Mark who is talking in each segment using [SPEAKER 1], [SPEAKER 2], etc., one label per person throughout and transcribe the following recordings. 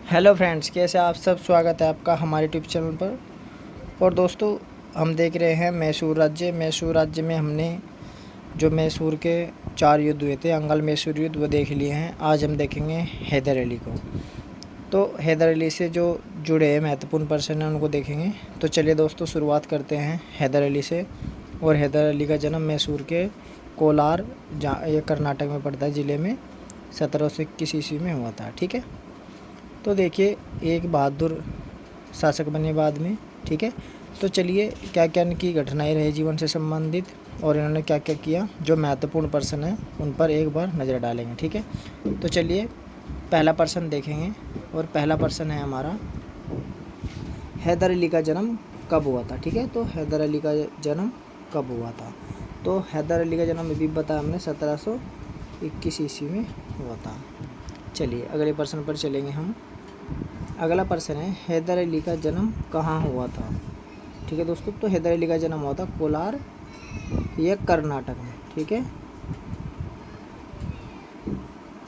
[SPEAKER 1] Hello friends, कैसे आप सब। स्वागत है आपका हमारे यूट्यूब चैनल पर। और दोस्तों, हम देख रहे हैं मैसूर राज्य में हमने जो मैसूर के 4 युद्ध हुए थे, अंगल मैसूर युद्ध, वो देख लिए हैं। आज हम देखेंगे हैदर अली को। तो हैदर अली से जो जुड़े हैं महत्वपूर्ण पर्सन हैं उनको देखेंगे। तो चलिए दोस्तों, शुरुआत करते हैं हैदर अली से। और हैदर अली का जन्म मैसूर के कोलार, जहाँ ये कर्नाटक में पड़ता है, ज़िले में 1721 ईस्वी में हुआ था। ठीक है। तो देखिए, एक बहादुर शासक बने बाद में। ठीक है। तो चलिए, क्या क्या इनकी घटनाएं रही जीवन से संबंधित और इन्होंने क्या क्या किया, जो महत्वपूर्ण पर्सन है उन पर एक बार नज़र डालेंगे। ठीक है। तो चलिए, पहला पर्सन देखेंगे। और पहला पर्सन है हमारा हैदर अली का जन्म कब हुआ था। ठीक है। तो हैदर अली का जन्म कब हुआ था, तो हैदर अली का जन्म अभी बताया हमने 1721 ईस्वी में हुआ था। चलिए, अगले पर्सन पर चलेंगे हम। अगला पर्सन है हैदर अली का जन्म कहाँ हुआ था। ठीक है दोस्तों, तो हैदर अली का जन्म हुआ था कोलार, यह कर्नाटक में। ठीक है,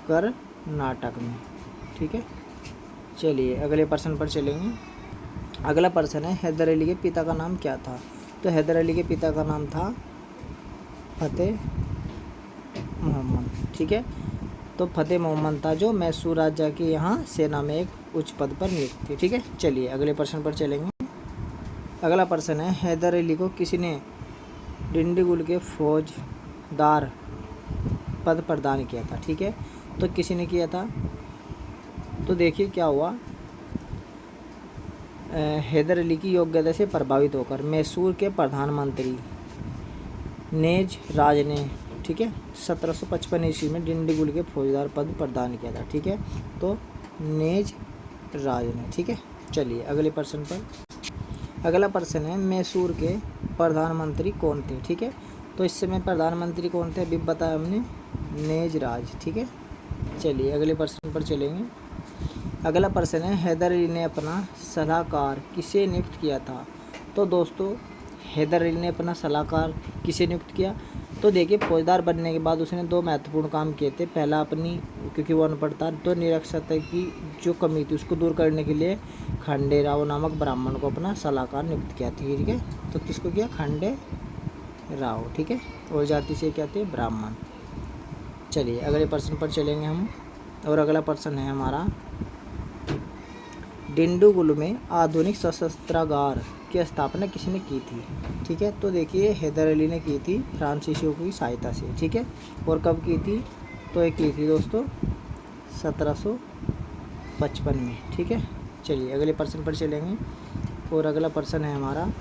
[SPEAKER 1] कर्नाटक में। ठीक है। चलिए, अगले पर्सन पर चलेंगे। अगला पर्सन है हैदर अली के पिता का नाम क्या था। तो हैदर अली के पिता का नाम था फतेह मोहम्मद। ठीक है। तो फतेह मोहम्मद था, जो मैसूर राजा की यहाँ सेना में एक उच्च पद पर नियुक्त थे। ठीक है। चलिए, अगले पर्सन पर चलेंगे। अगला पर्सन है हैदर अली को किसने डिंडीगुल के फौजदार पद प्रदान किया था। ठीक है। तो किसी ने किया था, तो देखिए क्या हुआ। हैदर अली की योग्यता से प्रभावित होकर मैसूर के प्रधानमंत्री नेज राज ने, ठीक है, 1755 ईस्वी में डिंडीगुल के फौजदार पद प्रदान किया था। ठीक है। तो नेज राज ने। ठीक है। चलिए, अगले पर्सन पर। अगला पर्सन है मैसूर के प्रधानमंत्री कौन थे। ठीक है। तो इस समय प्रधानमंत्री कौन थे अभी बताया हमने, नेज राज। ठीक है। चलिए, अगले पर्सन पर चलेंगे। अगला पर्सन है हैदर अली ने अपना सलाहकार किसे नियुक्त किया था। तो दोस्तों, हैदर अली ने अपना सलाहकार किसे नियुक्त किया, तो देखिए, फौजदार बनने के बाद उसने 2 महत्वपूर्ण काम किए थे। पहला, अपनी, क्योंकि वो अनपढ़ था, तो निरक्षरता की जो कमी थी उसको दूर करने के लिए खंडे राव नामक ब्राह्मण को अपना सलाहकार नियुक्त किया था। ठीक है। तो किसको किया, खंडे राव। ठीक है। और जाति से क्या थे, ब्राह्मण। चलिए, अगले पर्सन पर चलेंगे हम। और अगला पर्सन है हमारा डिंडीगुल में आधुनिक सशस्त्रागार की स्थापना किसने की थी। ठीक है। तो देखिए, हैदर अली ने की थी फ्रांसीसियों की सहायता से। ठीक है। और कब की थी, तो ये की थी दोस्तों 1755 में। ठीक है। चलिए, अगले पर्सन पर चलेंगे। और अगला पर्सन है हमारा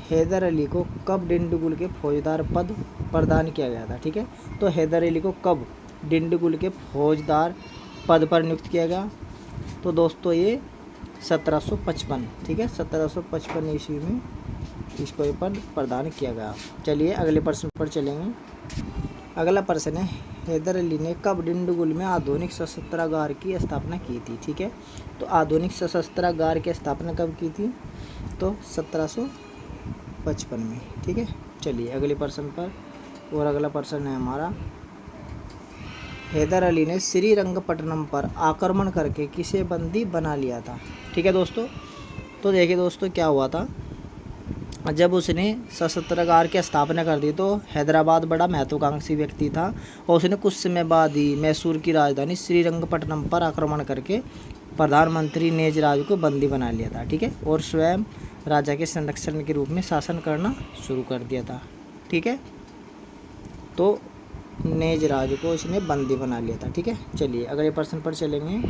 [SPEAKER 1] हैदर अली को कब डिंडीगुल के फौजदार पद प्रदान किया गया था। ठीक है। तो हैदर अली को कब डिंडीगुल के फौजदार पद पर नियुक्त किया गया, तो दोस्तों ये 1755। ठीक है, 1755 ईस्वी में इसको ये पद प्रदान किया गया। चलिए, अगले पर्सन पर चलेंगे। अगला पर्सन है हैदर अली ने कब डिंडीगुल में आधुनिक सशस्त्रागार की स्थापना की थी। ठीक है। तो आधुनिक सशस्त्रागार की स्थापना कब की थी, तो 1755 में। ठीक है। चलिए, अगले पर्सन पर। और अगला पर्सन है हमारा हैदर अली ने श्रीरंगपट्टनम पर आक्रमण करके किसे बंदी बना लिया था। ठीक है दोस्तों। तो देखिए दोस्तों, क्या हुआ था, जब उसने सशस्त्रागार की स्थापना कर दी तो हैदराबाद बड़ा महत्वाकांक्षी व्यक्ति था, और उसने कुछ समय बाद ही मैसूर की राजधानी श्रीरंगपट्टनम पर आक्रमण करके प्रधानमंत्री नेज राज को बंदी बना लिया था। ठीक है। और स्वयं राजा के संरक्षण के रूप में शासन करना शुरू कर दिया था। ठीक है। तो नेज राज को इसने बंदी बना लिया था। ठीक है। चलिए, अगले पर्सन पर चलेंगे।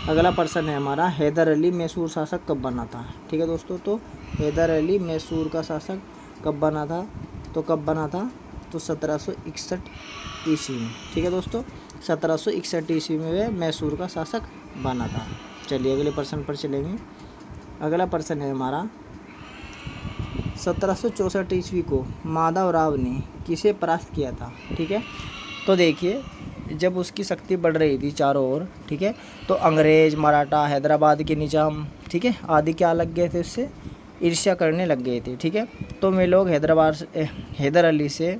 [SPEAKER 1] अगला पर्सन है हमारा हैदर अली मैसूर शासक कब बना था। ठीक है दोस्तों। तो हैदर अली मैसूर का शासक कब बना था, तो कब बना था, तो 1761 ईस्वी में। ठीक है दोस्तों, 1761 ईस्वी में वह मैसूर का शासक बना था। चलिए, अगले पर्सन पर चलेंगे। अगला पर्सन है हमारा 1764 ईस्वी को माधव राव ने किसे परास्त किया था। ठीक है। तो देखिए, जब उसकी शक्ति बढ़ रही थी चारों ओर, ठीक है, तो अंग्रेज़, मराठा, हैदराबाद के निजाम, ठीक है, आदि क्या लग गए थे, उससे ईर्ष्या करने लग गए थे। ठीक है। तो वे लोग हैदर अली से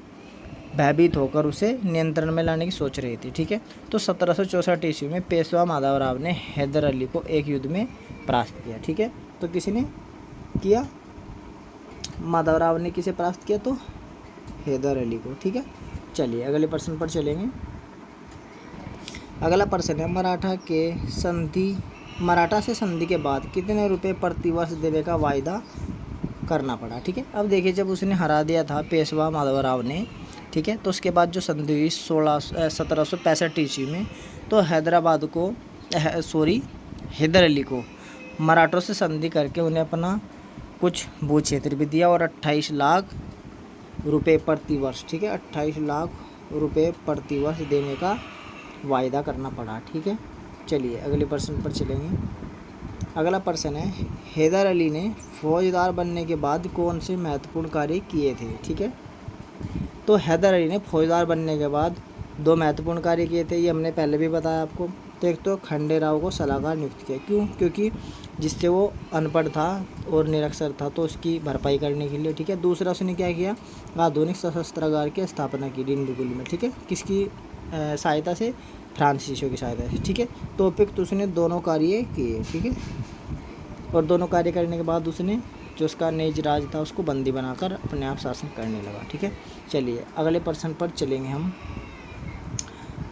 [SPEAKER 1] भयभीत होकर उसे नियंत्रण में लाने की सोच रही थी। ठीक है, तो 1764 ईस्वी में पेशवा माधवराव ने हैदर अली को एक युद्ध में परास्त किया। ठीक है, तो किसने किया? माधवराव ने किसे परास्त किया? तो हैदर अली को। ठीक है, चलिए अगले प्रश्न पर चलेंगे। अगला प्रश्न है मराठा से संधि के बाद कितने रुपए प्रतिवर्ष देने का वायदा करना पड़ा। ठीक है, अब देखिए जब उसने हरा दिया था पेशवा माधवराव ने, ठीक है, तो उसके बाद जो संधि हुई 1765 ईस्वी में, तो हैदर अली को मराठों से संधि करके उन्हें अपना कुछ भू क्षेत्र भी दिया और 28 लाख रुपए प्रतिवर्ष, ठीक है, 28 लाख रुपए प्रतिवर्ष देने का वायदा करना पड़ा। ठीक है, चलिए अगले प्रश्न पर चलेंगे। अगला प्रश्न है हैदर अली ने फौजदार बनने के बाद कौन से महत्वपूर्ण कार्य किए थे। ठीक है, तो हैदर अली ने फौजदार बनने के बाद 2 महत्वपूर्ण कार्य किए थे, ये हमने पहले भी बताया आपको। तो एक तो खंडे राव को सलाहकार नियुक्त किया, क्यों? क्योंकि जिससे वो अनपढ़ था और निरक्षर था, तो उसकी भरपाई करने के लिए। ठीक है, दूसरा उसने क्या किया? आधुनिक सशस्त्रागार की स्थापना की डिंडीगुल में। ठीक है, किसकी सहायता से? फ्रांसीसियों की सहायता से। ठीक है, तो उपयुक्त उसने दोनों कार्य किए। ठीक है, और दोनों कार्य करने के बाद उसने जो उसका निज राज था उसको बंदी बनाकर अपने आप शासन करने लगा। ठीक है, चलिए अगले प्रश्न पर चलेंगे हम।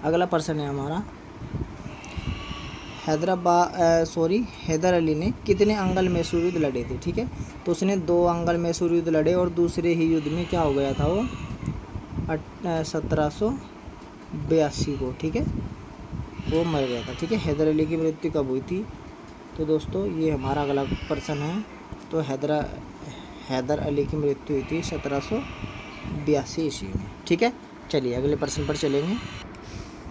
[SPEAKER 1] अगला प्रश्न है हमारा हैदर अली ने कितने अंगल मैसूर युद्ध लड़े थे। ठीक है, तो उसने 2 अंगल मैसूर युद्ध लड़े और दूसरे ही युद्ध में क्या हो गया था? वो 1782 को, ठीक है, वो मर गया था। ठीक है, हैदर अली की मृत्यु कब हुई थी? तो दोस्तों ये हमारा अगला प्रश्न है। तो हैदर अली की मृत्यु हुई थी 1782 ईस्वी में। ठीक है, चलिए अगले प्रश्न पर चलेंगे।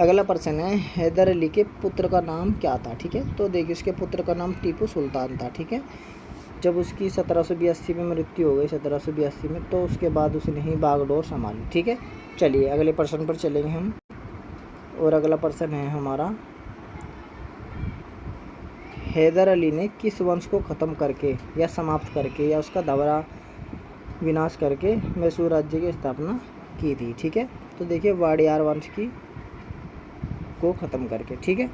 [SPEAKER 1] अगला प्रश्न है हैदर अली के पुत्र का नाम क्या था। ठीक है, तो देखिए उसके पुत्र का नाम टीपू सुल्तान था। ठीक है, जब उसकी 1782 में मृत्यु हो गई 1782 में, तो उसके बाद उसने ही बागडोर संभाली। ठीक है, चलिए अगले प्रश्न पर चलेंगे हम। और अगला प्रश्न है हमारा हैदर अली ने किस वंश को ख़त्म करके या समाप्त करके या उसका दोबारा विनाश करके मैसूर राज्य की स्थापना की थी। ठीक है, तो देखिए वाडियार वंश को ख़त्म करके। ठीक है,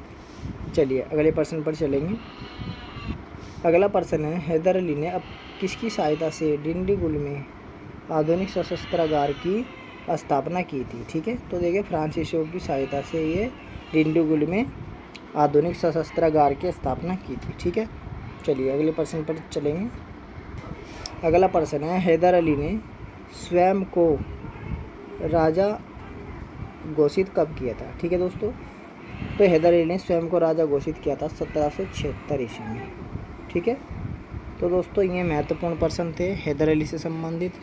[SPEAKER 1] चलिए अगले प्रश्न पर चलेंगे। अगला प्रश्न है हैदर अली ने अब किसकी सहायता से डिंडीगुल में आधुनिक सशस्त्रागार की स्थापना की थी। ठीक है, तो देखिए फ्रांसीसियों की सहायता से ये डिंडीगुल में आधुनिक सशस्त्रागार की स्थापना की थी। ठीक है, चलिए अगले प्रश्न पर चलेंगे। अगला प्रश्न है हैदर अली ने स्वयं को राजा घोषित कब किया था। ठीक है दोस्तों, तो हैदर अली ने स्वयं को राजा घोषित किया था 1776 ईस्वी में। ठीक है, तो दोस्तों ये महत्वपूर्ण प्रश्न थे हैदर अली से संबंधित।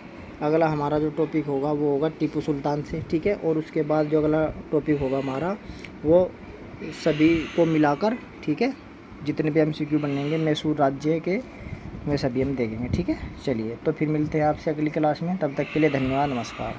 [SPEAKER 1] अगला हमारा जो टॉपिक होगा वो होगा टीपू सुल्तान से। ठीक है, और उसके बाद जो अगला टॉपिक होगा हमारा वो सभी को मिलाकर, ठीक है, जितने भी MCQ बनेंगे मैसूर राज्य के वे सभी हम देखेंगे। ठीक है, चलिए तो फिर मिलते हैं आपसे अगली क्लास में, तब तक के लिए धन्यवाद, नमस्कार।